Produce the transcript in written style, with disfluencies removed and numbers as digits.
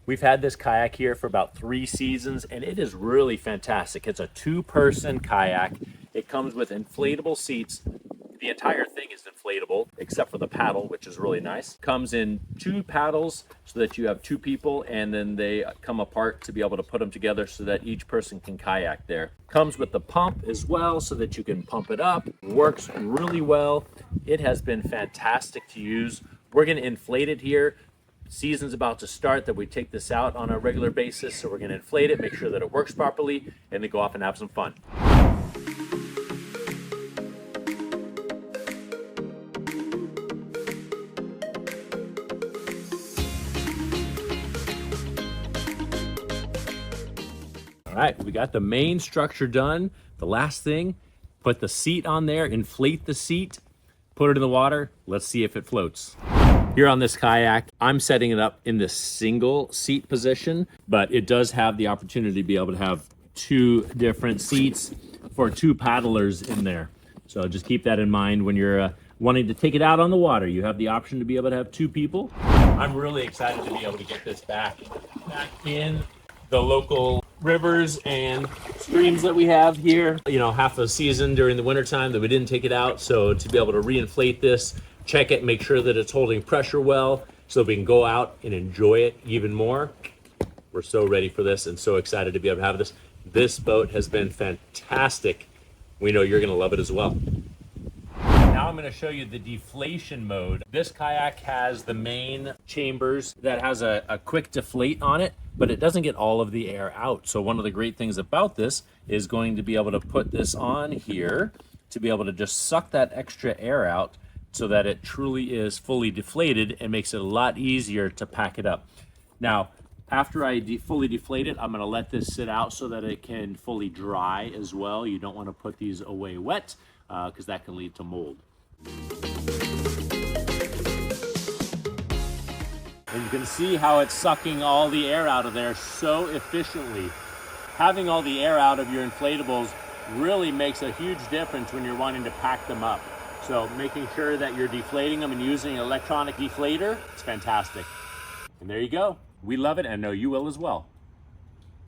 We've had this kayak here for about 3 seasons and it is really fantastic. It's a 2-person kayak. It comes with inflatable seats. The entire thing is inflatable except for the paddle, which is really nice. Comes in 2 paddles so that you have 2 people, and then they come apart to be able to put them together so that each person can kayak there. Comes with the pump as well so that you can pump it up. Works really well. It has been fantastic to use. We're going to inflate it here. Season's about to start that we take this out on a regular basis, so we're going to inflate it, make sure that it works properly, and then go off and have some fun. All right, we got the main structure done. The last thing, put the seat on there, inflate the seat, put it in the water. Let's see if it floats. Here on this kayak, I'm setting it up in the single seat position, but it does have the opportunity to be able to have 2 different seats for 2 paddlers in there. So just keep that in mind when you're wanting to take it out on the water. You have the option to be able to have 2 people. I'm really excited to be able to get this back in the local rivers and streams that we have here. You know, half a season during the wintertime that we didn't take it out. So to be able to reinflate this, check it, make sure that it's holding pressure well so we can go out and enjoy it even more. We're so ready for this and so excited to be able to have this. This boat has been fantastic. We know you're going to love it as well. Now I'm going to show you the deflation mode. This kayak has the main chambers that has a quick deflate on it, but it doesn't get all of the air out. So one of the great things about this is going to be able to put this on here to be able to just suck that extra air out so that it truly is fully deflated and makes it a lot easier to pack it up. Now, after I fully deflate it, I'm going to let this sit out so that it can fully dry as well. You don't want to put these away wet because that can lead to mold. And you can see how it's sucking all the air out of there so efficiently. Having all the air out of your inflatables really makes a huge difference when you're wanting to pack them up. So making sure that you're deflating them and using an electronic deflator, it's fantastic. And there you go. We love it, and I know you will as well.